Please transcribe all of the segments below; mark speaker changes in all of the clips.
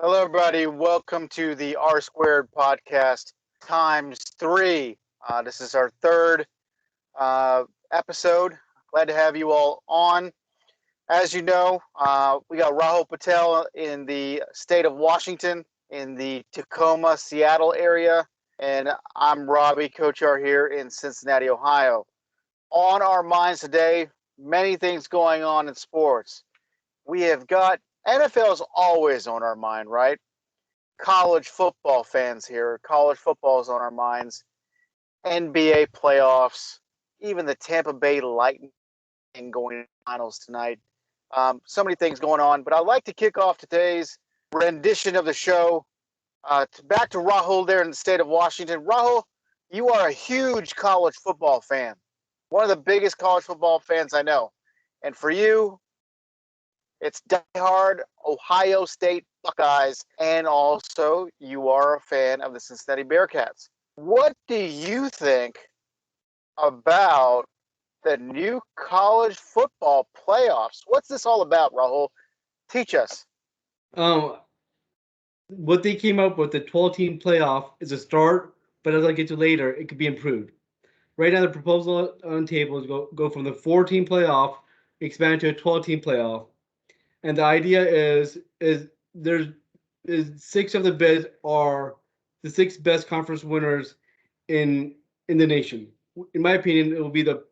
Speaker 1: Hello, everybody. Welcome to the R Squared podcast times three. This is our third episode. Glad to have you all on. As you know, we got Rahul Patel in the state of Washington, in the Tacoma, Seattle area, and I'm Robby, Coach R here in Cincinnati, Ohio. On our minds today, many things going on in sports. We have got NFL is always on our mind, right? College football fans here. College football is on our minds. NBA playoffs, even the Tampa Bay Lightning going to finals tonight. So many things going on, but I'd like to kick off today's rendition of the show. Back to Rahul there in the state of Washington. Rahul, you are a huge college football fan, one of the biggest college football fans I know. And for you, it's diehard Ohio State Buckeyes, and also you are a fan of the Cincinnati Bearcats. What do you think about the new college football playoffs? What's this all about, Rahul? Teach us.
Speaker 2: What they came up with, the 12-team playoff, is a start, but as I get to later, it could be improved. Right now, the proposal on the table is go from the 4-team playoff, expand to a 12-team playoff, and the idea is there's is 6 of the bids are the 6 best conference winners in the nation. In my opinion, it will be the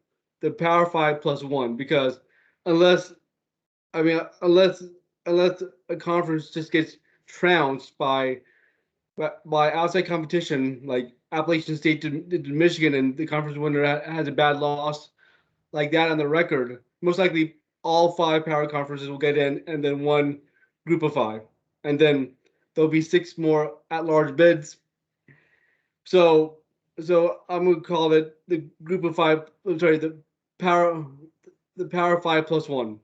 Speaker 2: Power 5 plus 1, because unless I mean unless a conference just gets trounced by outside competition, like Appalachian State to Michigan, and the conference winner has a bad loss like that on the record, most likely all 5 power conferences will get in, and then one group of 5, and then there'll be 6 more at-large bids. So I'm gonna call it the group of 5. I'm sorry, power the Power 5 plus 1.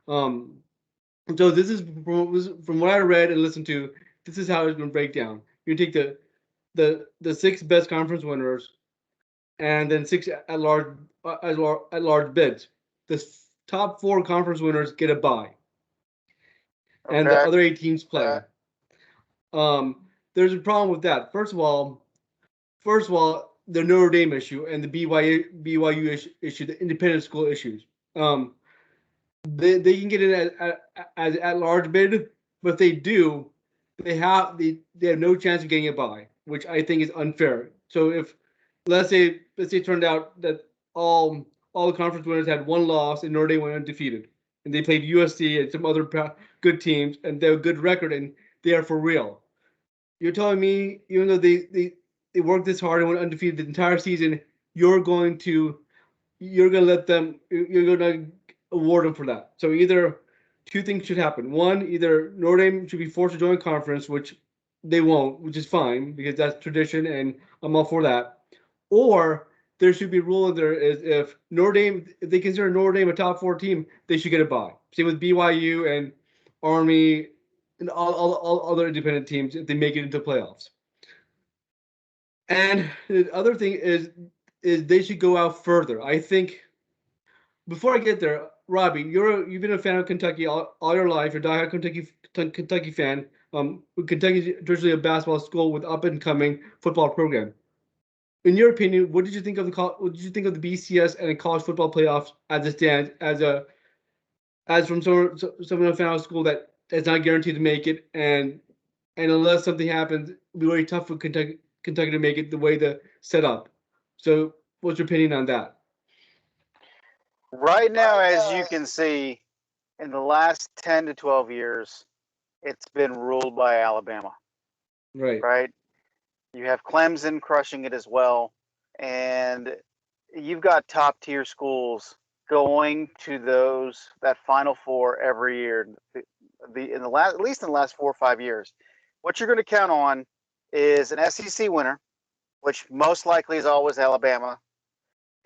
Speaker 2: Um, so this is from what I read and listened to. This is how it's going to break down. You take the 6 best conference winners, and then 6 at large bids. The top 4 conference winners get a bye, and the
Speaker 1: Okay.
Speaker 2: other 8 teams play. There's a problem with that. First of all, the Notre Dame issue and the BYU issue, the independent school issues. They can get it as at large bid, but if they do, they have no chance of getting a bye, which I think is unfair. So if let's say it turned out that all the conference winners had 1 loss and Notre Dame went undefeated, and they played USC and some other good teams, and they have a good record and they are for real. You're telling me, even though they worked this hard and went undefeated the entire season, you're gonna let them, you're gonna award them for that. So either 2 things should happen. One, either Notre Dame should be forced to join a conference, which they won't, which is fine because that's tradition and I'm all for that. Or there should be a rule in there is if they consider Notre Dame a top 4 team, they should get a bye. Same with BYU and Army and all other independent teams if they make it into playoffs. And the other thing is they should go out further. I think before I get there, Robby, you've been a fan of Kentucky all your life. You're a diehard Kentucky fan. Kentucky is traditionally a basketball school with up and coming football program. In your opinion, what did you think of the BCS and the college football playoffs as it stands, as from someone a fan of school that is not guaranteed to make it, and unless something happens, it'll be very tough for Kentucky to make it the way the set up. So, what's your opinion on that?
Speaker 1: Right now, as you can see, in the last 10 to 12 years, it's been ruled by Alabama,
Speaker 2: Right.
Speaker 1: right? You have Clemson crushing it as well. And you've got top tier schools going to that Final Four every year. At least in the last 4 or 5 years, what you're going to count on is an SEC winner, which most likely is always Alabama,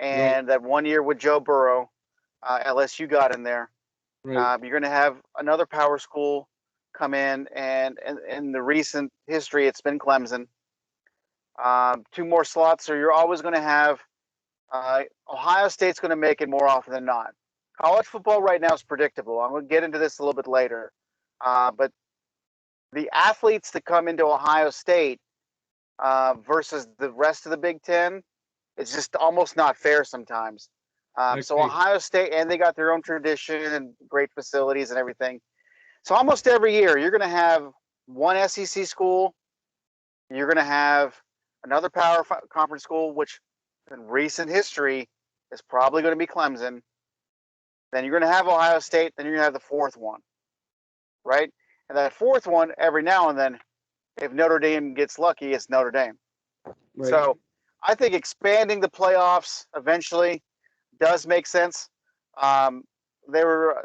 Speaker 2: Right.
Speaker 1: and that 1 year with Joe Burrow, LSU got in there.
Speaker 2: Right.
Speaker 1: You're going to have another power school come in, and in the recent history, it's been Clemson. 2 more slots, so you're always going to have Ohio State's going to make it more often than not. College football right now is predictable. I'm going to get into this a little bit later, but the athletes that come into Ohio State versus the rest of the Big Ten, it's just almost not fair sometimes. So
Speaker 2: Okay.
Speaker 1: Ohio State, and they got their own tradition and great facilities and everything. So almost every year, you're going to have one SEC school, you're going to have another power conference school, which in recent history is probably going to be Clemson. Then you're going to have Ohio State. Then you're going to have the fourth one, right? And that fourth one, every now and then, if Notre Dame gets lucky, it's Notre Dame.
Speaker 2: Right.
Speaker 1: So I think expanding the playoffs eventually does make sense. They were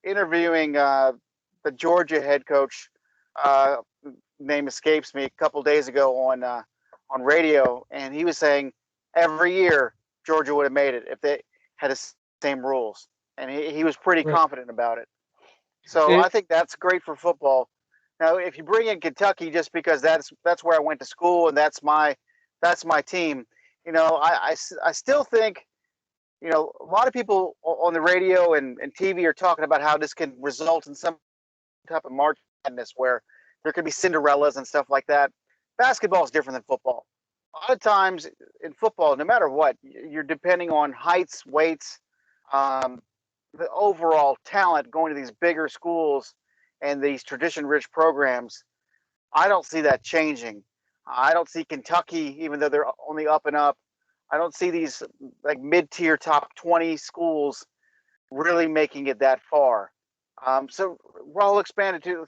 Speaker 1: interviewing the Georgia head coach. Name escapes me a couple days ago on radio, and he was saying every year Georgia would have made it if they had the same rules, and he was pretty
Speaker 2: Right.
Speaker 1: confident about it. So
Speaker 2: And
Speaker 1: I think that's great for football. Now, if you bring in Kentucky just because that's where I went to school and that's my team, I still think a lot of people on the radio and TV are talking about how this can result in some type of March Madness where there could be Cinderellas and stuff like that. Basketball is different than football. A lot of times in football, no matter what, you're depending on heights, weights, um, the overall talent going to these bigger schools and these tradition-rich programs. I don't see that changing. I don't see Kentucky, even though they're only up and up. I don't see these like mid-tier top 20 schools really making it that far. So Rahul expanded to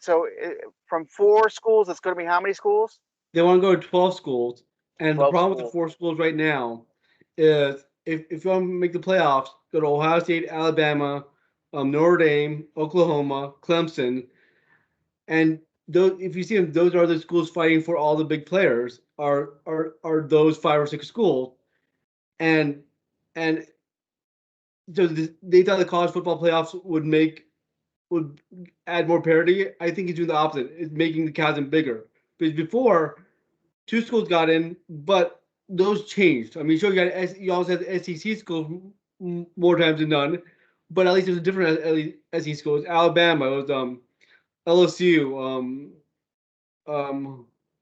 Speaker 1: from 4 schools, it's going to be how many schools?
Speaker 2: they want to go to 12 schools. And the
Speaker 1: 12
Speaker 2: problem with the
Speaker 1: schools.
Speaker 2: 4 schools right now is if you want to make the playoffs, go to Ohio State, Alabama, Notre Dame, Oklahoma, Clemson, and those, if you see them, those are the schools fighting for all the big players. Are those 5 or 6 schools? And and so they thought the college football playoffs would add more parity. I think it's doing the opposite. It's making the chasm bigger. Because before 2 schools got in, but those changed. I mean, sure, you also had SEC schools more times than none, but at least there's a different SEC schools. Alabama, it was LSU,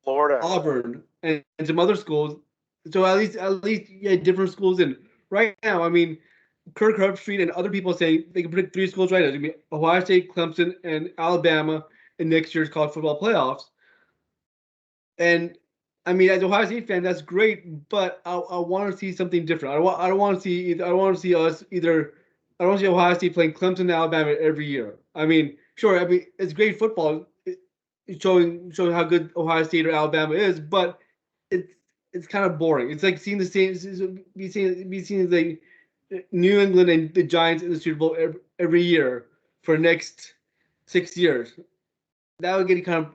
Speaker 1: Florida.
Speaker 2: Auburn, and some other schools. So at least you had different schools. And right now, I mean, Kirk Herbstreit and other people saying they can predict 3 schools right now. It's gonna be Ohio State, Clemson, and Alabama in next year's college football playoffs. And I mean, as an Ohio State fan, that's great, but I want to see something different. I don't want to see I don't want to see us either. I don't want to see Ohio State playing Clemson and Alabama every year. I mean, sure, I mean it's great football, showing how good Ohio State or Alabama is, but it's it's kind of boring. It's like seeing the same be seeing the New England and the Giants in the Super Bowl every year for the next 6 years. That would get kind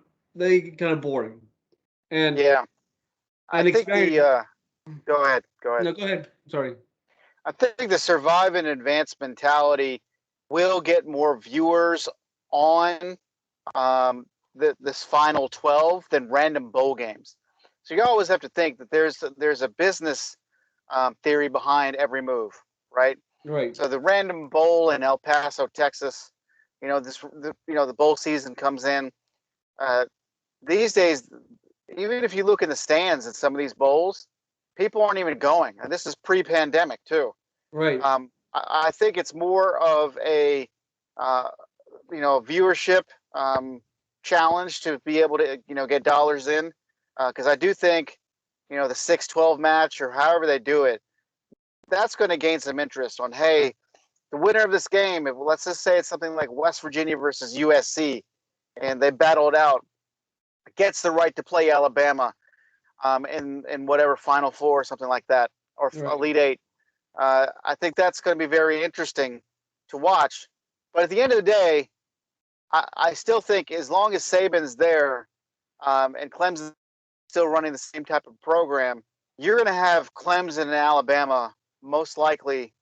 Speaker 2: of boring. And
Speaker 1: Yeah, I
Speaker 2: and
Speaker 1: think
Speaker 2: expand.
Speaker 1: go ahead, go ahead.
Speaker 2: No, go ahead. Sorry.
Speaker 1: I think the survive and advance mentality will get more viewers on this final 12 than random bowl games. So you always have to think that there's a business theory behind every move, right?
Speaker 2: Right.
Speaker 1: So the random bowl in El Paso, Texas, the bowl season comes in. Uh, these days, even if you look in the stands at some of these bowls, people aren't even going. And this is pre-pandemic too.
Speaker 2: Right.
Speaker 1: I think it's more of a viewership challenge to be able to get dollars in, because I do think the 6-12 match or however they do it, that's going to gain some interest on, hey, the winner of this game, if let's just say it's something like West Virginia versus USC, and they battle it out, gets the right to play Alabama in whatever Final Four or something like that, or
Speaker 2: Right.
Speaker 1: Elite Eight. I think that's going to be very interesting to watch. But at the end of the day, I still think as long as Saban's there and Clemson's still running the same type of program, you're going to have Clemson and Alabama most likely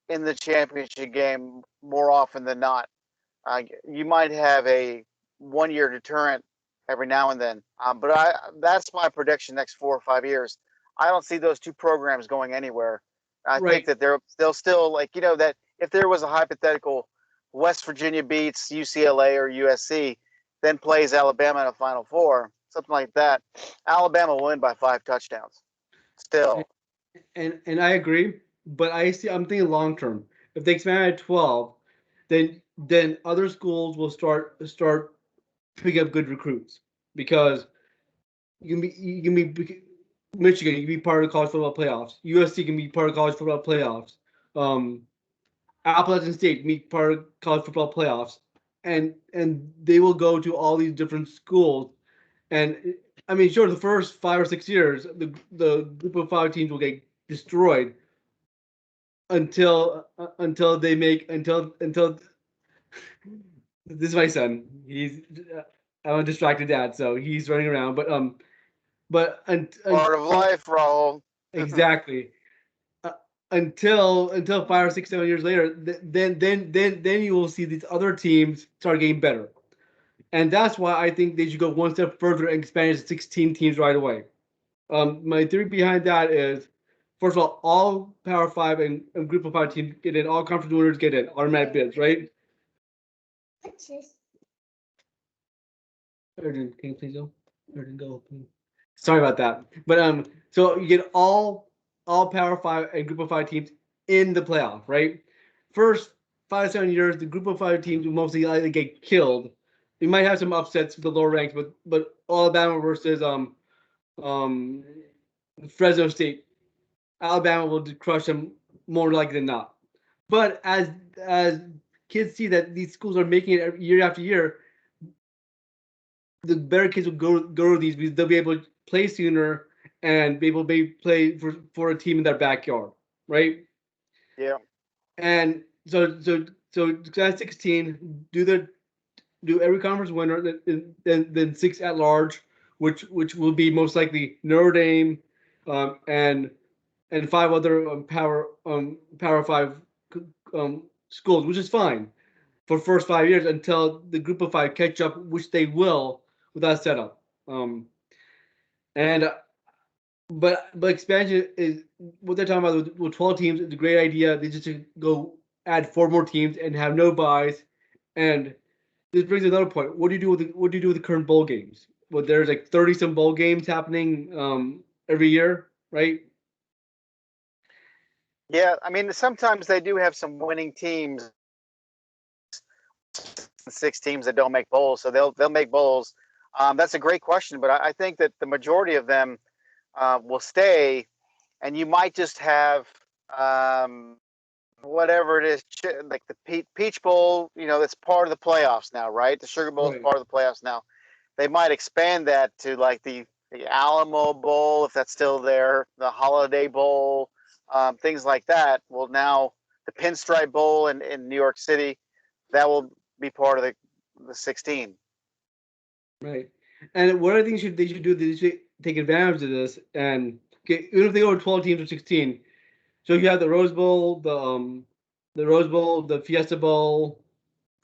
Speaker 1: in the championship game more often than not. You might have a 1-year deterrent every now and then, but that's my prediction next 4 or 5 years. I don't see those 2 programs going anywhere. I think
Speaker 2: Right.
Speaker 1: that they'll still, like, that if there was a hypothetical West Virginia beats UCLA or USC, then plays Alabama in a Final Four, something like that, Alabama will win by 5 touchdowns. Still,
Speaker 2: And I agree, but I'm thinking long term. If they expand at 12, then other schools will start picking up good recruits because you can be Michigan, you can be part of the college football playoffs. USC can be part of college football playoffs. Um, Appalachian State can be part of college football playoffs, and they will go to all these different schools. And I mean, sure, the first 5 or 6 years, the group of 5 teams will get destroyed until they make until this is my son. I'm a distracted dad, so he's running around.
Speaker 1: part of life, Rahul.
Speaker 2: Exactly. Uh, until 5 or 6, 7 years later, then you will see these other teams start getting better, and that's why I think they should go one step further and expand it to 16 teams right away. My theory behind that is, first of all Power Five and Group of Five teams get in, all conference winners get in, automatic bids, right? Erden, can you please go? Erden, go. Please. Sorry about that, but so you get all Power Five and Group of Five teams in the playoff, right? First 5 to 7 years, the Group of Five teams will mostly either get killed. You might have some upsets with the lower ranks, but Alabama versus um Fresno State, Alabama will crush them more likely than not. But as kids see that these schools are making it year after year, the better kids will go to these because they'll be able to play sooner and be able to play for a team in their backyard, right?
Speaker 1: Yeah.
Speaker 2: And so class 16 do every conference winner, then 6 at large, which will be most likely Notre Dame, and 5 other Power 5 schools, which is fine for first 5 years until the Group of 5 catch up, which they will with that setup. And but expansion is what they're talking about with 12 teams. It's a great idea. They just go add 4 more teams and have no buys. And this brings another point. What do you do with the current bowl games? Well, there's like 30 some bowl games happening every year, right?
Speaker 1: Yeah, I mean, sometimes they do have some winning teams, 6 teams that don't make bowls, so they'll make bowls. That's a great question, but I think that the majority of them will stay, and you might just have whatever it is, like the Peach Bowl. That's part of the playoffs now, right? The Sugar Bowl is
Speaker 2: Right.
Speaker 1: part of the playoffs now. They might expand that to like the Alamo Bowl, if that's still there, the Holiday Bowl, things like that. Well, now the Pinstripe Bowl in New York City, that will be part of the 16.
Speaker 2: Right. And what I think they should do, they should take advantage of this. And okay, even if they go to 12 teams or 16, so you have the Rose Bowl, the Fiesta Bowl,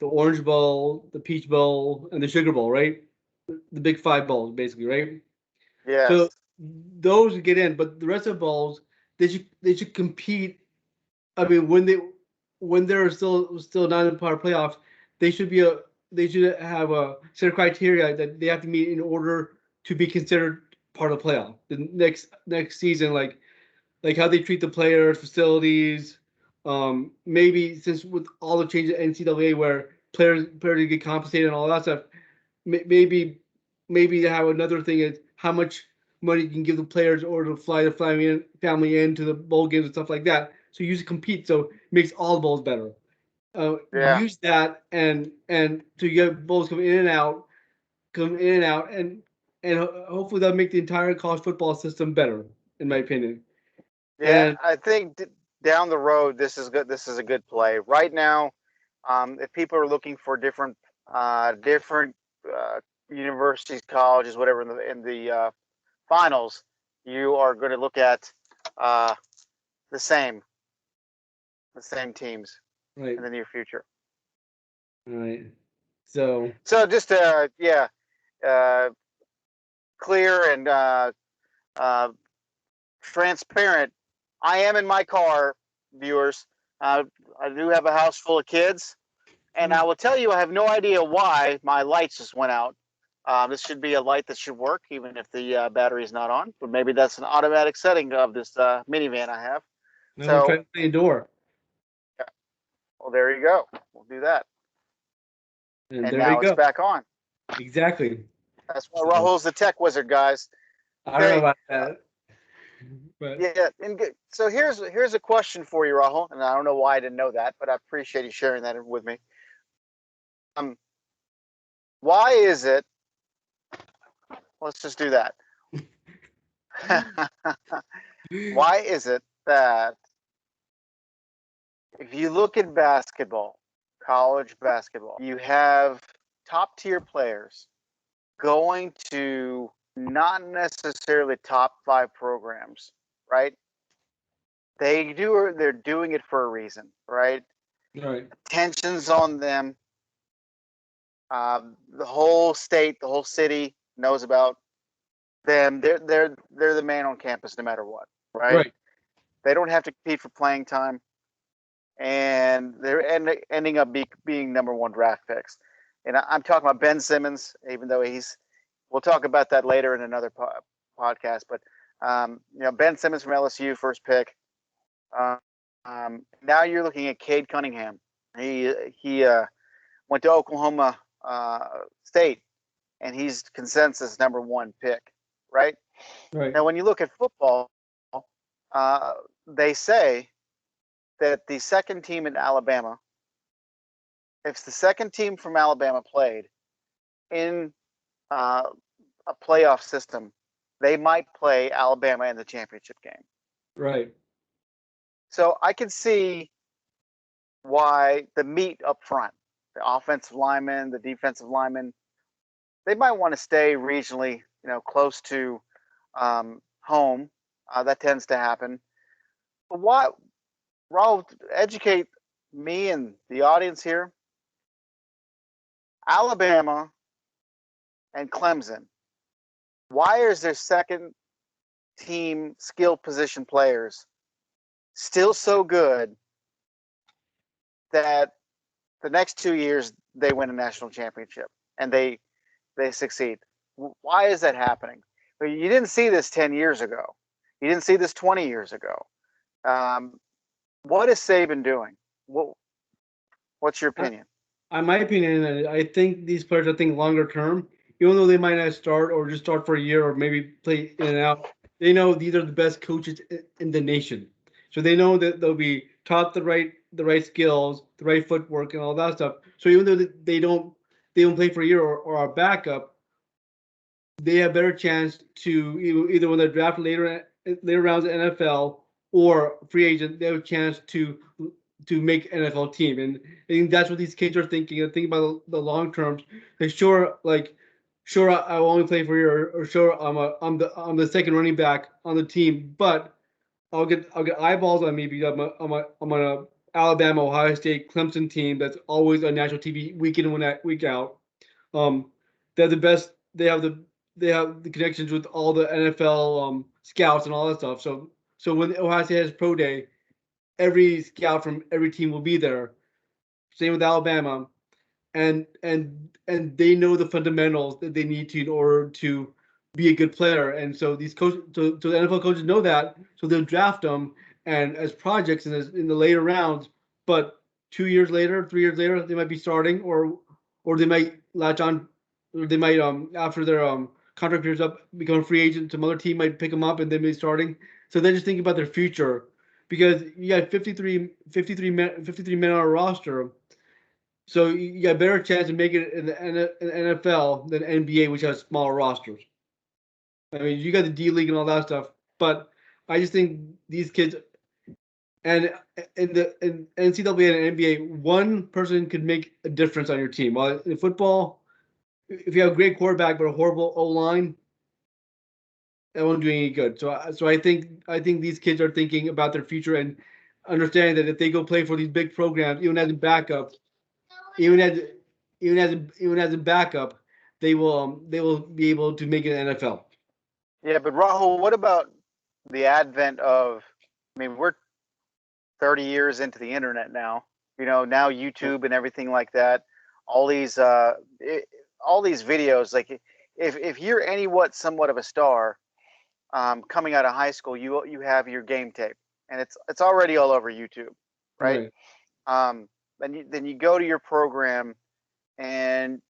Speaker 2: the Orange Bowl, the Peach Bowl, and the Sugar Bowl, right? The big 5 bowls, basically, right?
Speaker 1: Yes.
Speaker 2: So those get in, but the rest of the bowls, they should compete. I mean, when they're still not in the power playoffs, they should be a they should have a set of criteria that they have to meet in order to be considered part of the playoff the next season, like how they treat the players, facilities. Maybe since with all the changes at NCAA where players get compensated and all that stuff, maybe they have another thing is how much money you can give the players or to fly the family into the bowl games and stuff like that. So you just compete, so it makes all the bowls better.
Speaker 1: Yeah.
Speaker 2: Use that and to get bowls come in and out, and hopefully that'll make the entire college football system better, in my opinion.
Speaker 1: Yeah.
Speaker 2: And
Speaker 1: I think down the road, this is good. This is a good play. Right now, if people are looking for different uh, universities, colleges, whatever in the finals, you are going to look at uh, the same the same teams
Speaker 2: right,
Speaker 1: in the near future.
Speaker 2: all right. So
Speaker 1: So just yeah, uh, clear and uh, transparent. I am in my car, viewers. Uh, I do have a house full of kids. And I will tell you, I have no idea why my lights just went out. This should be a light that should work, even if the battery is not on. But maybe that's an automatic setting of this minivan I have.
Speaker 2: No, we'll try
Speaker 1: So,
Speaker 2: to play indoor.
Speaker 1: well, there you go. We'll do that.
Speaker 2: And
Speaker 1: And
Speaker 2: there you
Speaker 1: now it's
Speaker 2: go.
Speaker 1: back on.
Speaker 2: Exactly.
Speaker 1: That's why
Speaker 2: So
Speaker 1: Rahul's the tech wizard, guys.
Speaker 2: I don't know
Speaker 1: Okay.
Speaker 2: about that, but
Speaker 1: Yeah. And good. So here's a question for you, Rahul. And I don't know why I didn't know that, but I appreciate you sharing that with me. Um, why is it? Let's just do that. Why is it that if you look at basketball, college basketball, you have top tier players going to not necessarily top five programs, right? They're doing it for a reason, right?
Speaker 2: right,
Speaker 1: Tensions on them. The whole state, the whole city knows about them. They're the man on campus no matter what, right?
Speaker 2: right,
Speaker 1: They don't have to compete for playing time, and they're ending up being number one draft picks. And I'm talking about Ben Simmons, even though we'll talk about that later in another podcast. But Ben Simmons from LSU, first pick. Now you're looking at Cade Cunningham. He went to Oklahoma State, and he's consensus number one pick, right?
Speaker 2: right,
Speaker 1: Now, when you look at football, uh, they say that the second team in Alabama, if the second team from Alabama played in uh, a playoff system, they might play Alabama in the championship game.
Speaker 2: right.
Speaker 1: So I can see why the meat up front, the offensive linemen, the defensive linemen, they might want to stay regionally, close to home. That tends to happen. But why, Raul, educate me and the audience here. Alabama and Clemson. Why is their second team skill position players still so good that the next 2 years they win a national championship and they succeed? Why is that happening? You didn't see this 10 years ago. You didn't see this 20 years ago. What is Saban doing? What's your opinion?
Speaker 2: In my opinion, I think these players are thinking longer term. Even though they might not start or just start for a year or maybe play in and out, they know these are the best coaches in the nation. So they know that they'll be taught the right skills, the right footwork, and all that stuff. So even though they don't play for a year or are backup, they have better chance to either when they're drafted later rounds in NFL or free agent, they have a chance to make NFL team. And I think that's what these kids are thinking. I think about the long terms. Like sure I will only play for a year, or sure I'm the second running back on the team, but I'll get eyeballs on me because I'm on a Alabama, Ohio State, Clemson team that's always on national TV week in and week out. They're the best. They have the connections with all the NFL scouts and all that stuff. So when Ohio State has pro day, every scout from every team will be there. Same with Alabama, and they know the fundamentals that they need to in order to be a good player. And so these coaches, so the NFL coaches know that, so they'll draft them and as projects in the later rounds. But 2 years later, 3 years later, they might be starting, or they might latch on, or they might after their contract years up become a free agent. Some other team might pick them up and they may be starting. So they're just thinking about their future because you got 53 men on a roster, so you got a better chance of making it in the NFL than NBA, which has smaller rosters. I mean, you got the D League and all that stuff, but I just think these kids and in NCAA and NBA, one person could make a difference on your team. While in football, if you have a great quarterback but a horrible O line, that won't do any good. So I think these kids are thinking about their future and understanding that if they go play for these big programs, even as a backup, even as even as a backup, they will be able to make it in the NFL.
Speaker 1: Yeah, but Rahul, what about the advent of? I mean, we're 30 years into the internet now. now YouTube and everything like that, all these all these videos, like if you're somewhat of a star, coming out of high school, you have your game tape, and it's already all over YouTube, right?
Speaker 2: Right.
Speaker 1: Um, then you go to your program, and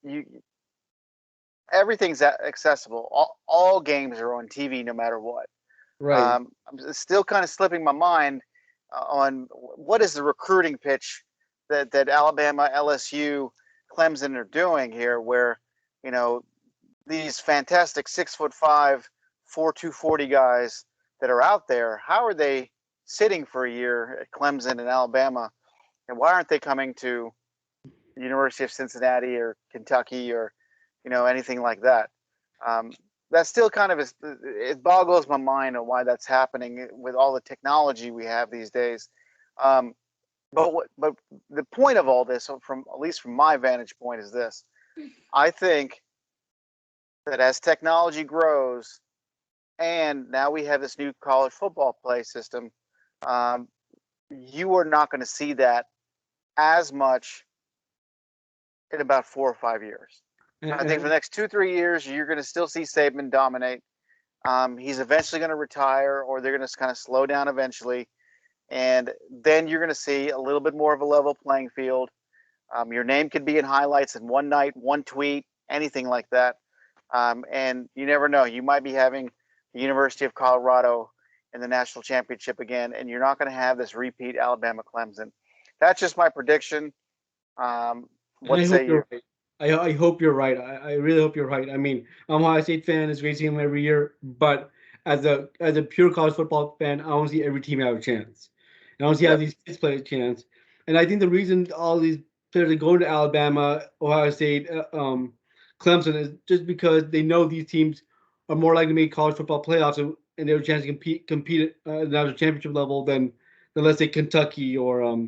Speaker 1: everything's accessible. All games are on TV, no matter what.
Speaker 2: Right.
Speaker 1: I'm still kind of slipping my mind on what is the recruiting pitch that Alabama, LSU, Clemson are doing here, where you know these fantastic 6'5", 4.240 guys that are out there. How are they sitting for a year at Clemson and Alabama, and why aren't they coming to the University of Cincinnati or Kentucky or anything like that? Um, that still kind of it boggles my mind on why that's happening with all the technology we have these days. Um, but the point of all this, from at least from my vantage point, is this: I think that as technology grows, and now we have this new college football play system, um, you are not going to see that as much in about 4 or 5 years. I think for the next 2 3 years, you're going to still see Saban dominate. He's eventually going to retire, or they're going to kind of slow down eventually, and then you're going to see a little bit more of a level playing field. Your name could be in highlights in one night, one tweet, anything like that. And you never know. You might be having the University of Colorado in the national championship again, and you're not going to have this repeat Alabama Clemson. That's just my prediction.
Speaker 2: And
Speaker 1: What
Speaker 2: I hope
Speaker 1: say you?
Speaker 2: you're right. I hope you're right. I really hope you're right. I mean, I'm a Ohio State fan, is racing them every year, but as a pure college football fan, I want to see every team have a chance. And I want to see how
Speaker 1: Yep.
Speaker 2: these kids play a chance. And I think the reason all these players are going to Alabama, Ohio State, Clemson is just because they know these teams are more likely to make college football playoffs, and they have a chance to compete at the national championship level than let's say Kentucky or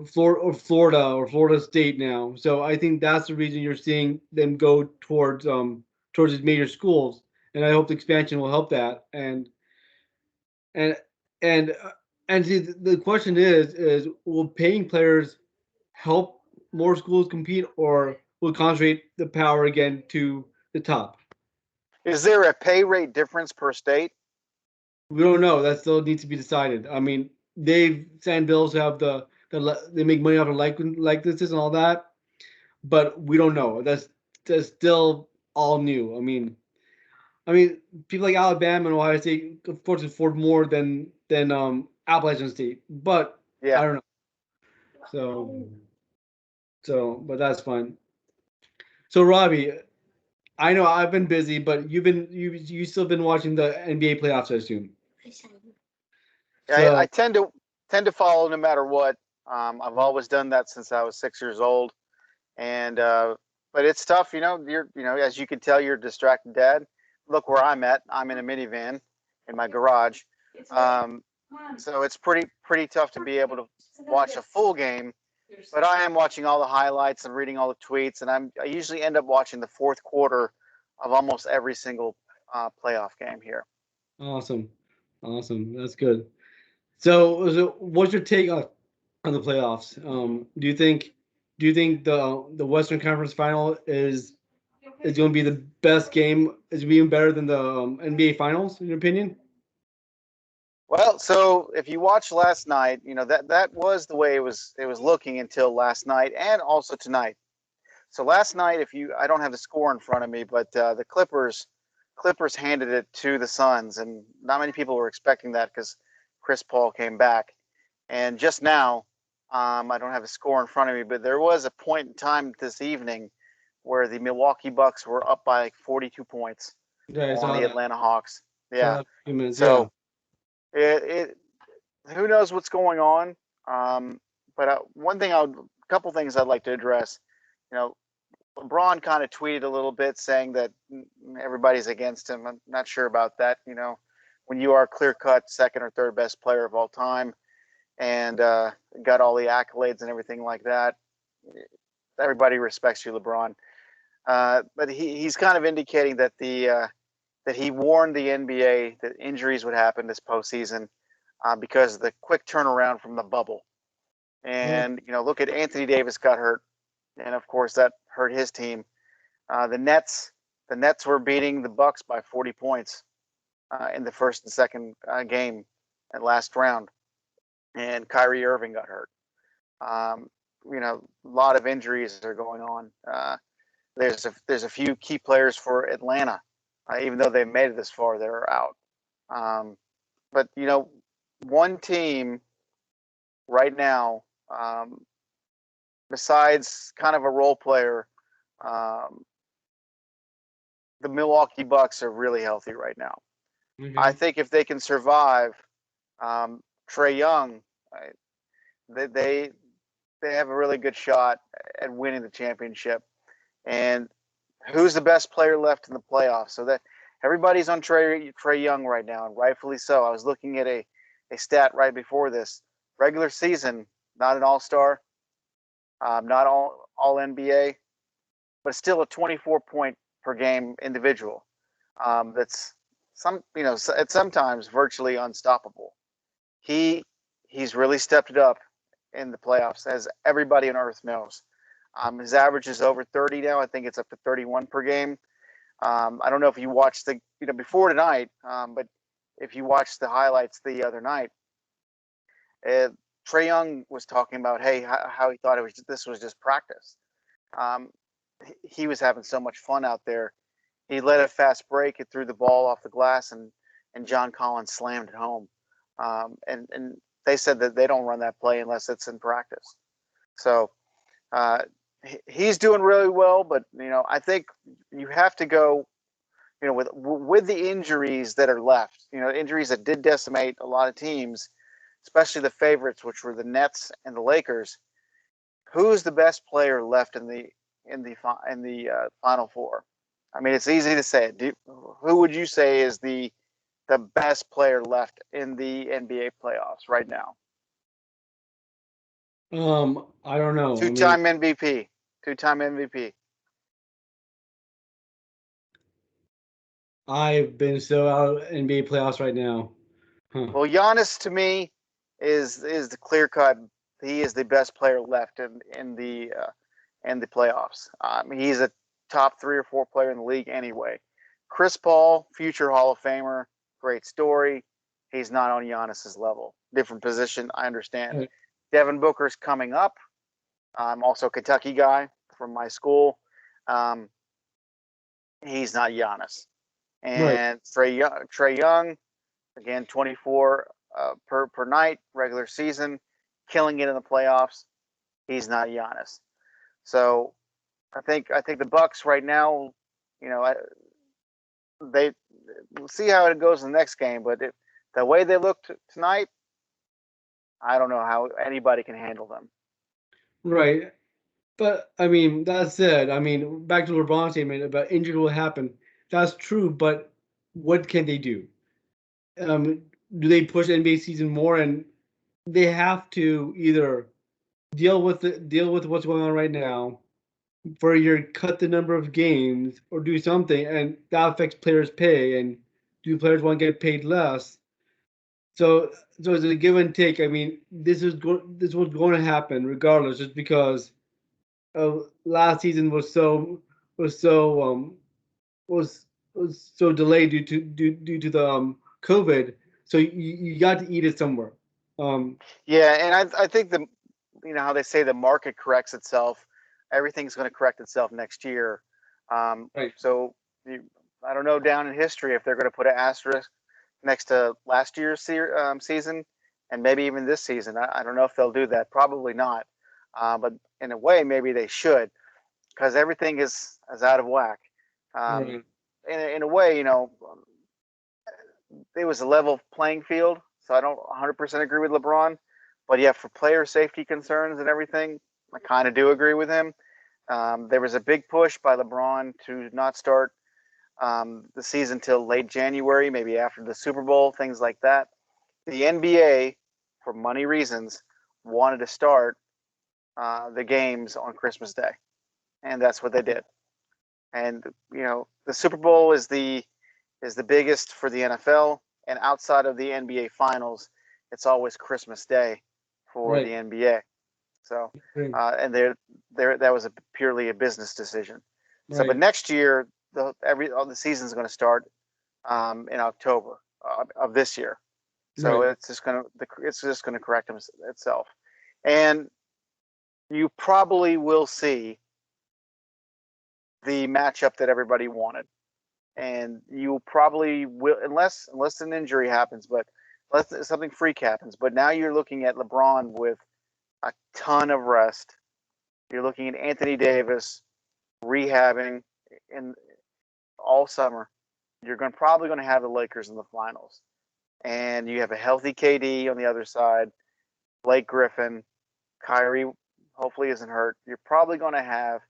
Speaker 2: Florida State now. So I think that's the reason you're seeing them go towards these major schools, and I hope the expansion will help that. And and and see, the question is will paying players help more schools compete, or will concentrate the power again to the top?
Speaker 1: Is there a pay rate difference per state?
Speaker 2: We don't know. That still needs to be decided. I mean, they've signed bills to have they make money off of likenesses and all that, but we don't know. That's still all new. I mean, people like Alabama and Ohio State, of course, afford more than Appalachian State, but
Speaker 1: Yeah.
Speaker 2: I don't know. So but that's fine. So Robbie, I know I've been busy, but you still been watching the NBA playoffs, I assume.
Speaker 1: I
Speaker 2: So
Speaker 1: tend to follow no matter what. I've always done that since I was 6 years old, and but it's tough. As you can tell, you're a distracted dad. Look where I'm at. I'm in a minivan in my garage, um, so it's pretty tough to be able to watch a full game. But I am watching all the highlights and reading all the tweets, and I usually end up watching the fourth quarter of almost every single playoff game here.
Speaker 2: awesome, awesome. That's good. So what's your take on the playoffs? Do you think the Western Conference Final is going to be the best game? Is it even better than the NBA Finals in your opinion?
Speaker 1: Well, so if you watched last night, that was the way it was looking until last night and also tonight. So last night, if you I don't have the score in front of me, but the Clippers handed it to the Suns, and not many people were expecting that because Chris Paul came back. And just now, I don't have the score in front of me, but there was a point in time this evening where the Milwaukee Bucks were up by like 42 points
Speaker 2: Yeah, I
Speaker 1: on
Speaker 2: saw
Speaker 1: the
Speaker 2: that.
Speaker 1: Atlanta Hawks.
Speaker 2: Saw
Speaker 1: Yeah.
Speaker 2: that a few minutes. Yeah.
Speaker 1: So it who knows what's going on. But a couple things I'd like to address. You know, LeBron kind of tweeted a little bit saying that everybody's against him. I'm not sure about that. When you are clear cut second or third best player of all time and got all the accolades and everything like that, everybody respects you, LeBron. But he's kind of indicating that he warned the NBA that injuries would happen this postseason because of the quick turnaround from the bubble. And look at Anthony Davis got hurt, and of course that hurt his team. The Nets were beating the Bucks by 40 points in the first and second game and last round, and Kyrie Irving got hurt. A lot of injuries are going on. There's a few key players for Atlanta, even though they made it this far, they're out. But one team right now, besides kind of a role player, the Milwaukee Bucks are really healthy right now. Mm-hmm. I think if they can survive, Trae Young, they have a really good shot at winning the championship. And who's the best player left in the playoffs? So that everybody's on Trae Young right now, and rightfully so. I was looking at a stat right before this. Regular season, not an all-star, not all NBA, but still a 24-point per game individual. That's it's sometimes virtually unstoppable. He's really stepped it up in the playoffs, as everybody on earth knows. His average is over 30 now. I think it's up to 31 per game. I don't know if you watched before tonight, but if you watched the highlights the other night, Trae Young was talking about, how he thought this was just practice. He was having so much fun out there. He led a fast break. It threw the ball off the glass, and John Collins slammed it home. And they said that they don't run that play unless it's in practice. So he's doing really well, but I think you have to go, with the injuries that are left, injuries that did decimate a lot of teams, especially the favorites, which were the Nets and the Lakers. Who's the best player left in the Final Four? I mean, it's easy to say. Who would you say is the best player left in the NBA playoffs right now?
Speaker 2: I don't know.
Speaker 1: Two-time MVP.
Speaker 2: I've been so out of NBA playoffs right now.
Speaker 1: Well, Giannis to me is the clear cut. He is the best player left in the playoffs. He's a top 3 or 4 player in the league anyway. Chris Paul, future Hall of Famer, great story. He's not on Giannis's level. Different position, I understand. Right. Devin Booker's coming up. I'm also a Kentucky guy from my school. He's not Giannis. And right. Trae Young, again, 24 per night, regular season, killing it in the playoffs. He's not Giannis. So I think the Bucks right now, they we'll see how it goes in the next game. But the way they looked tonight, I don't know how anybody can handle them.
Speaker 2: Right. But, I mean, that said, back to LeBron's statement about injury will happen. That's true, but what can they do? Do they push NBA season more? And they have to either deal with what's going on right now, for either cut the number of games or do something, and that affects players' pay. And do players want to get paid less? So it's a give and take. This was going to happen regardless, just because last season was so delayed due to the COVID. So you got to eat it somewhere.
Speaker 1: Yeah, and I think how they say the market corrects itself. Everything's going to correct itself next year. Right. So I don't know down in history if they're going to put an asterisk next to last year's season, and maybe even this season. I don't know if they'll do that. Probably not. But in a way, maybe they should, because everything is out of whack. Right. In a way, it was a level playing field, so I don't 100% agree with LeBron. But yeah, for player safety concerns and everything, I kind of do agree with him. There was a big push by LeBron to not start the season till late January, maybe after the Super Bowl, things like that. The NBA, for money reasons, wanted to start the games on Christmas Day, and that's what they did. And the Super Bowl is the biggest for the NFL, and outside of the NBA Finals, it's always Christmas Day for the NBA. So,
Speaker 2: Right.
Speaker 1: and that was purely a business decision. So, but
Speaker 2: Right.
Speaker 1: next year, all the season's going to start in October of this year. So
Speaker 2: Right.
Speaker 1: it's just gonna correct itself, and you probably will see the matchup that everybody wanted, and you probably will, unless an injury happens, but unless something freak happens. But now you're looking at LeBron with a ton of rest. You're looking at Anthony Davis rehabbing in all summer. You're probably going to have the Lakers in the finals, and you have a healthy KD on the other side, Blake Griffin, Kyrie hopefully isn't hurt. You're probably going to have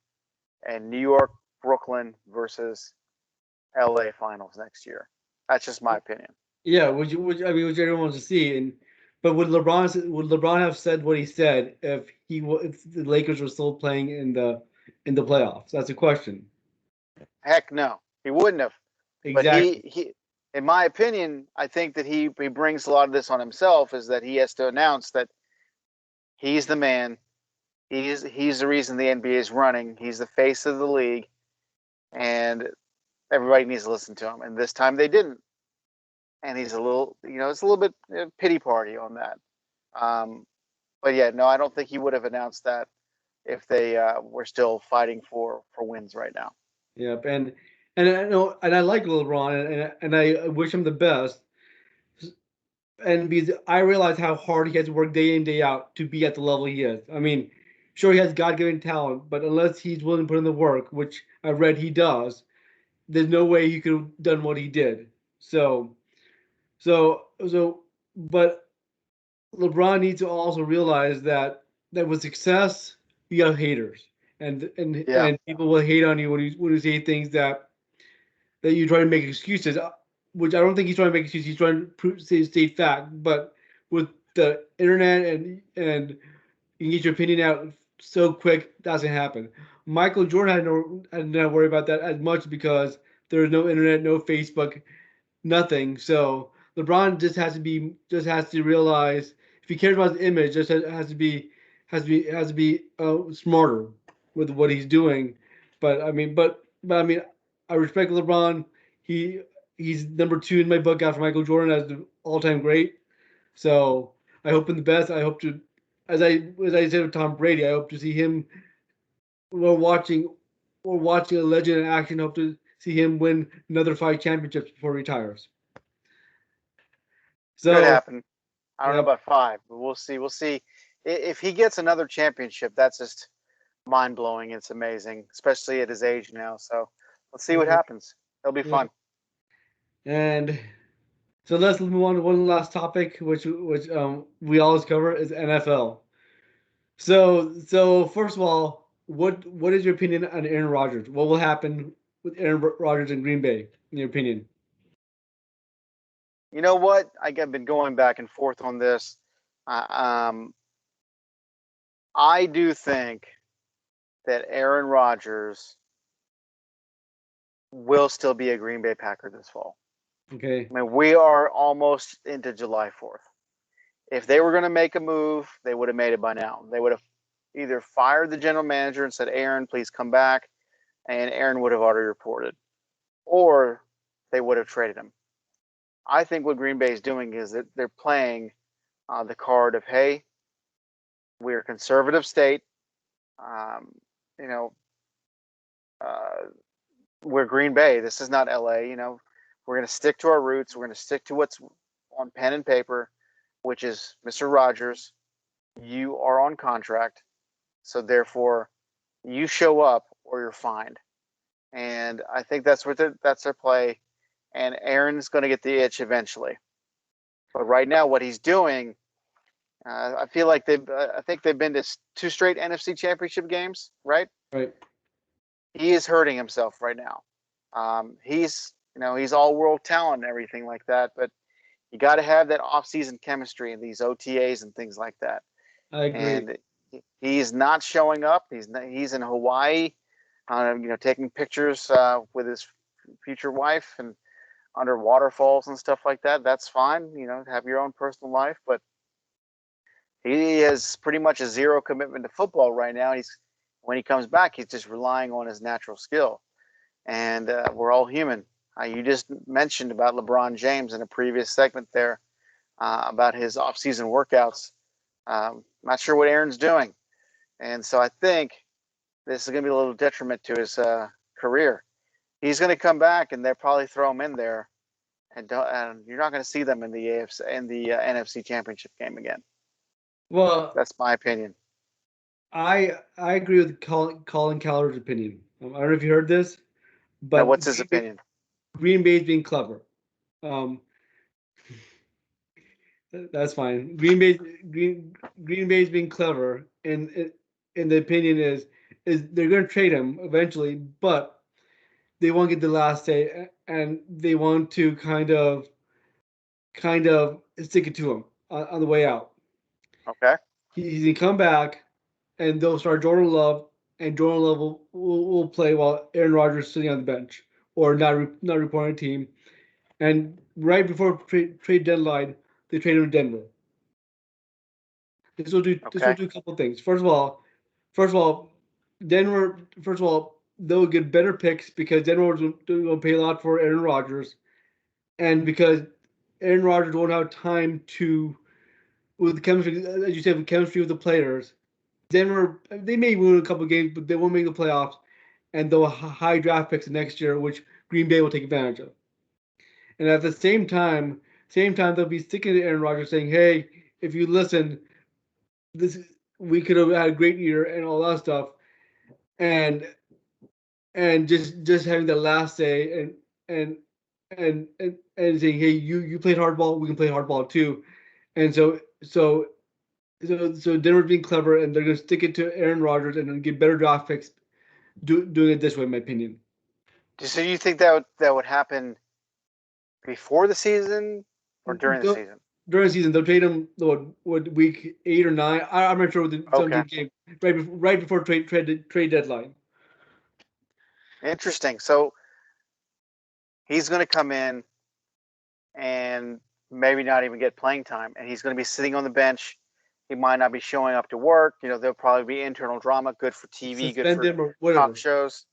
Speaker 1: a New York Brooklyn versus LA finals next year. That's just my opinion.
Speaker 2: Yeah, I mean, which everyone wants to see, and but would LeBron have said what he said if if the Lakers were still playing in the playoffs? That's a question.
Speaker 1: Heck no, he wouldn't have. But
Speaker 2: Exactly.
Speaker 1: in my opinion, I think that he brings a lot of this on himself. Is that he has to announce that he's the man. He's the reason the NBA is running. He's the face of the league, and everybody needs to listen to him. And this time they didn't. And he's it's a little bit pity party on that. Um, but yeah, no, I don't think he would have announced that if they were still fighting for wins right now.
Speaker 2: Yep, and I know, and I like LeBron, and I wish him the best. And because I realize how hard he has to work day in day out to be at the level he is. I mean, sure he has God given talent, but unless he's willing to put in the work, which I read he does, there's no way he could have done what he did. So so, but LeBron needs to also realize that with success you have haters,
Speaker 1: Yeah,
Speaker 2: and people will hate on you when you say things that you try to make excuses, which I don't think he's trying to make excuses. He's trying to state fact. But with the internet and you can get your opinion out so quick, doesn't happen. Michael Jordan had not worry about that as much because there's no internet, no Facebook, nothing. So LeBron just has to realize if he cares about his image, just has to be smarter with what he's doing. But I mean, I respect LeBron. He he's number two in my book after Michael Jordan as the all-time great. So I hope in the best. I hope to, as I said with Tom Brady, I hope to see him. We're watching we're watching a legend in action. Hope to see him win another 5 championships before he retires.
Speaker 1: could
Speaker 2: So,
Speaker 1: happen. I don't know
Speaker 2: yep,
Speaker 1: about five, but we'll see. We'll see if he gets another championship. That's just mind blowing. It's amazing, especially at his age now. So let's see what
Speaker 2: yep,
Speaker 1: happens. It'll be
Speaker 2: yep.
Speaker 1: fun.
Speaker 2: And so let's move on to one last topic, which we always cover is NFL. So first of all, what is your opinion on Aaron Rodgers? What will happen with Aaron Rodgers in Green Bay? In your opinion?
Speaker 1: You know what? I've been going back and forth on this. Uh, um, I do think that Aaron Rodgers will still be a Green Bay Packer this fall.
Speaker 2: Okay,
Speaker 1: I mean, we are almost into July 4th. If they were going to make a move, they would have made it by now. They would have either fired the general manager and said, Aaron, please come back, and Aaron would have already reported, or they would have traded him. I think what Green Bay is doing is that they're playing the card of, hey, we're a conservative state. Um, you know, uh, we're Green Bay. This is not LA. We're going to stick to our roots. We're going to stick to what's on pen and paper, which is Mr. Rogers. You are on contract, so therefore you show up or you're fined. And I think that's their play. And Aaron's going to get the itch eventually. But right now, what he's doing, I feel like I think they've been to two straight NFC Championship games, right?
Speaker 2: right.
Speaker 1: He is hurting himself right now. He's all world talent and everything like that, but you got to have that off-season chemistry and these OTAs and things like that.
Speaker 2: I agree.
Speaker 1: And he's not showing up. He's in Hawaii, taking pictures with his future wife and under waterfalls and stuff like that. That's fine. Have your own personal life, but He has pretty much a zero commitment to football right now. When he comes back, he's just relying on his natural skill. And we're all human. You just mentioned about LeBron James in a previous segment there about his off-season workouts. Not sure what Aaron's doing, and so I think this is going to be a little detriment to his career. He's going to come back, and they'll probably throw him in there, and you're not going to see them in the NFC Championship game again.
Speaker 2: Well,
Speaker 1: that's my opinion.
Speaker 2: I agree with Colin Cowherd's opinion. I don't know if you heard this,
Speaker 1: Now,
Speaker 2: but
Speaker 1: what's his opinion?
Speaker 2: Green Bay's being clever. That's fine. Green Bay's being clever, and the opinion is they're going to trade him eventually, but they won't get the last say, and they want to kind of stick it to him on the way out.
Speaker 1: Okay.
Speaker 2: He's gonna come back, and they'll start Jordan Love, and Jordan Love will play while Aaron Rodgers is sitting on the bench or not reporting a team. And right before trade deadline, they trade him to Denver. This will do a couple things. First of all, Denver. First of all, they'll get better picks because Denver will pay a lot for Aaron Rodgers, and because Aaron Rodgers won't have time to with the chemistry, as you said, with chemistry with the players. Denver, they may win a couple games, but they won't make the playoffs, and they'll high draft picks next year, which Green Bay will take advantage of. And at the same time, they'll be sticking to Aaron Rodgers, saying, "Hey, if you listen, this we could have had a great year and all that stuff," and just having the last say and saying, "Hey, you played hardball, we can play hardball too," and so Denver's being clever, and they're going to stick it to Aaron Rodgers and then get better draft picks doing it this way, in my opinion.
Speaker 1: So you think that would happen before the season or during the season?
Speaker 2: During the season, they'll trade him what week 8 or 9. I'm not sure what the 17th game right before trade deadline.
Speaker 1: Interesting. So he's going to come in and maybe not even get playing time, and he's going to be sitting on the bench. He might not be showing up to work. There'll probably be internal drama, good for TV,
Speaker 2: Suspend
Speaker 1: good for talk shows.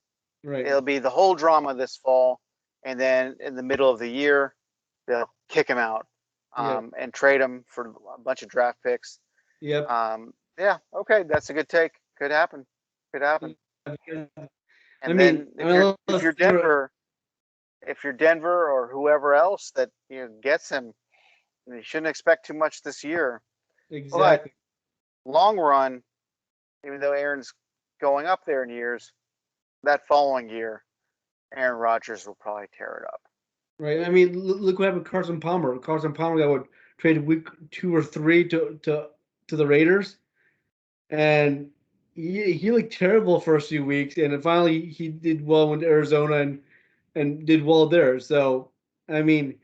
Speaker 2: Right.
Speaker 1: It'll be the whole drama this fall, and then in the middle of the year, they'll kick him out and trade him for a bunch of draft picks.
Speaker 2: Yep.
Speaker 1: Yeah. Okay, that's a good take. Could happen. And then if you're Denver or whoever else that gets him, you shouldn't expect too much this year.
Speaker 2: Exactly.
Speaker 1: But long run, even though Aaron's going up there in years, that following year, Aaron Rodgers will probably tear it up.
Speaker 2: Right. I mean, look what happened with Carson Palmer. Carson Palmer got traded week 2 or 3 to the Raiders, and he looked terrible for a few weeks, and then finally he did well with Arizona and did well there. So I mean,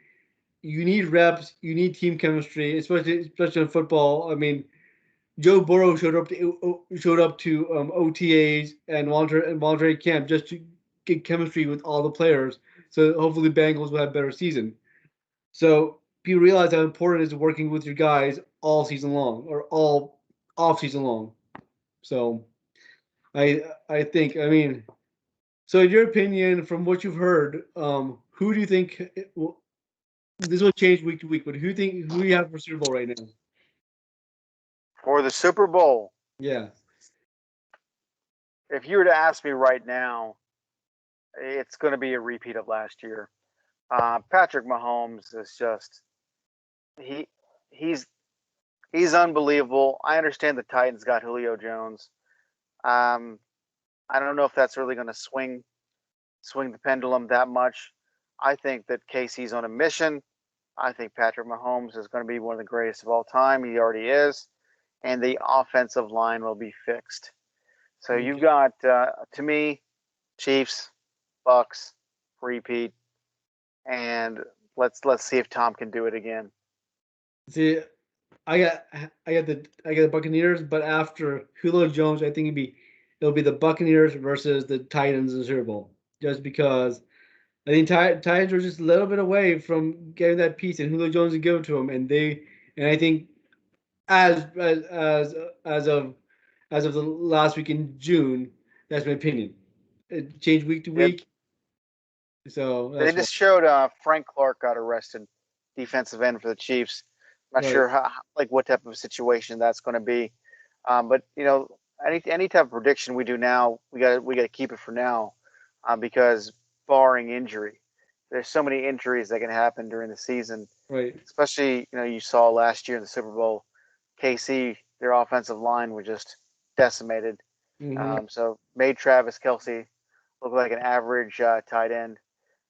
Speaker 2: you need reps, you need team chemistry, especially in football. I mean, Joe Burrow showed up to OTAs and voluntary camp just to get chemistry with all the players. So hopefully the Bengals will have a better season. So people realize how important it is working with your guys all season long or all off season long. So I think, I mean, so in your opinion, from what you've heard, who do you think this will change week to week? But who do you have for Super Bowl right now?
Speaker 1: For the Super Bowl,
Speaker 2: yeah.
Speaker 1: If you were to ask me right now, it's going to be a repeat of last year. Patrick Mahomes is just he's unbelievable. I understand the Titans got Julio Jones. I don't know if that's really going to swing the pendulum that much. I think that KC's on a mission. I think Patrick Mahomes is going to be one of the greatest of all time. He already is. And the offensive line will be fixed. So you've got, to me, Chiefs, Bucks, repeat, and let's see if Tom can do it again.
Speaker 2: See, I got the Buccaneers, but after Julio Jones, I think it'll be the Buccaneers versus the Titans in the Super Bowl, just because I think Titans are just a little bit away from getting that piece, and Julio Jones will give it to them, and I think as of as of the last week in June. That's my opinion. It changed week to
Speaker 1: Yep.
Speaker 2: week, so
Speaker 1: They
Speaker 2: that's why.
Speaker 1: just showed Frank Clark got arrested, defensive end for the Chiefs. Not
Speaker 2: Right.
Speaker 1: sure how, like what type of situation that's going to be, but any type of prediction we do now, we got to keep it for now, because barring injury, there's so many injuries that can happen during the season.
Speaker 2: Right.
Speaker 1: Especially, you saw last year in the Super Bowl, KC, their offensive line was just decimated.
Speaker 2: Hmm.
Speaker 1: So made Travis Kelsey look like an average tight end.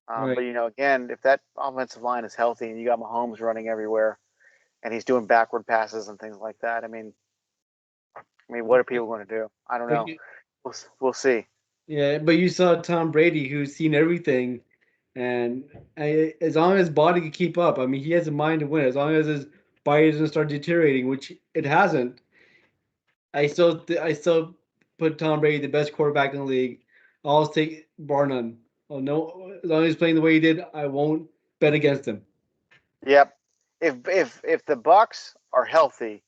Speaker 1: But
Speaker 2: Right.
Speaker 1: again, if that offensive line is healthy and you got Mahomes running everywhere and he's doing backward passes and things like that, I mean, what are people going to do? I don't
Speaker 2: But
Speaker 1: know. We'll see.
Speaker 2: yeah, but you saw Tom Brady, who's seen everything, and as long as his body can keep up, I mean, he has a mind to win. As long as his body doesn't start deteriorating, which it hasn't, I still put Tom Brady the best quarterback in the league. I'll take bar none. Oh no, as long as he's playing the way he did, I won't bet against him.
Speaker 1: Yep. If the Bucks are healthy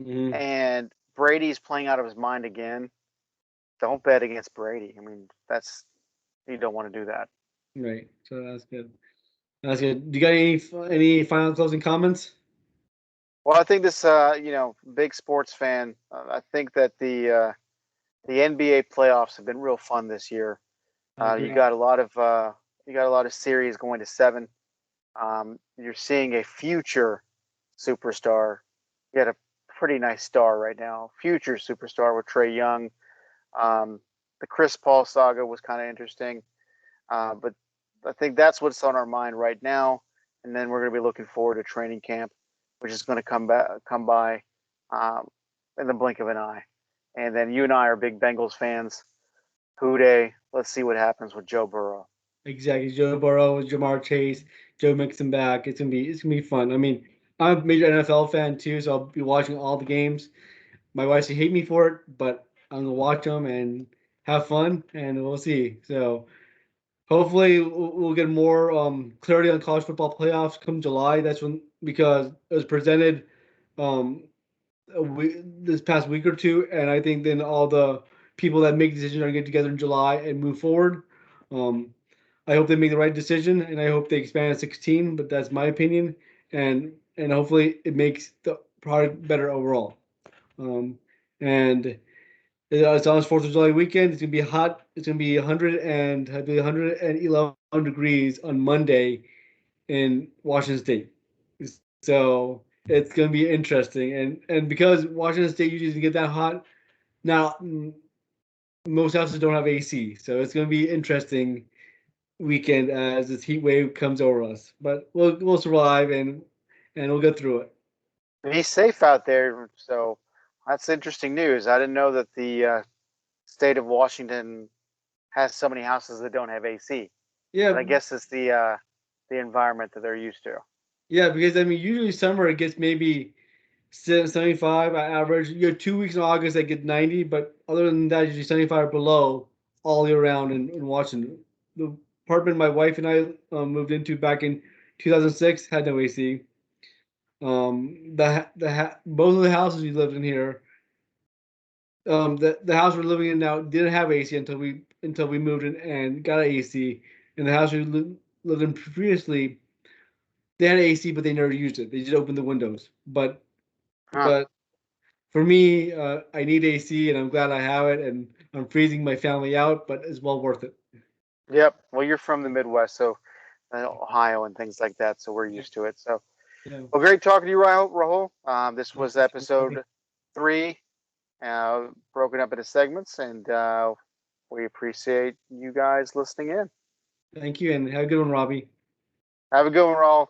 Speaker 2: Hmm.
Speaker 1: and Brady's playing out of his mind again, don't bet against Brady. I mean, that's you don't want to do that.
Speaker 2: Right. So that's good. That's good. Do you got any final closing comments?
Speaker 1: Well, I think this, big sports fan. I think that the NBA playoffs have been real fun this year.
Speaker 2: I
Speaker 1: You
Speaker 2: agree.
Speaker 1: got a lot of series going to seven. You're seeing a future superstar. You got a pretty nice star right now, future superstar with Trey Young. Um, the Chris Paul saga was kind of interesting, but I think that's what's on our mind right now. And then we're going to be looking forward to training camp, which is going to come by um, in the blink of an eye. And then you and I are big Bengals fans. Who Dey? Let's see what happens with Joe Burrow.
Speaker 2: Exactly. Joe Burrow, Jamar Chase, Joe Mixon back. It's gonna be fun. I mean, I'm a major NFL fan too, so I'll be watching all the games. My wife should hate me for it, but I'm gonna watch them and have fun, and we'll see. So hopefully we'll get more clarity on college football playoffs come July. That's when because it was presented um, this past week or two, and I think then all the people that make decisions are gonna get together in July and move forward. Um, I hope they make the right decision, and I hope they expand to 16. But that's my opinion, and hopefully it makes the product better overall. Um, and it's on 4th of July weekend. It's gonna be hot. It's gonna be 100 and I believe 111 degrees on Monday in Washington State. So it's gonna be interesting, and because Washington State usually doesn't get that hot, now most houses don't have AC, so it's gonna be interesting weekend as this heat wave comes over us. But we'll survive and we'll get through it.
Speaker 1: Be safe out there. So that's interesting news. I didn't know that the state of Washington has so many houses that don't have AC.
Speaker 2: Yeah,
Speaker 1: But I guess it's the environment that they're used to.
Speaker 2: yeah, because I mean usually summer it gets maybe 75 average. You have 2 weeks in August that get 90, but other than that, usually 75 or below all year round in Washington. The apartment my wife and I moved into back in 2006 had no AC. Both of the houses we lived in here, the house we're living in now didn't have AC until we moved in and got an AC. And the house lived in previously, they had AC, but they never used it. They just opened the windows. But
Speaker 1: Huh.
Speaker 2: but for me, I need AC, and I'm glad I have it. And I'm freezing my family out, but it's well worth it.
Speaker 1: Yep. Well, you're from the Midwest, so Ohio and things like that, so we're
Speaker 2: Yeah,
Speaker 1: used to it. So,
Speaker 2: yeah.
Speaker 1: well, great talking to you, Rahul. This was
Speaker 2: Thank you, Robby.
Speaker 1: episode 3, broken up into segments, and we appreciate you guys listening in.
Speaker 2: Thank you, and have a good one, Robbie.
Speaker 1: Have a good one, Rahul.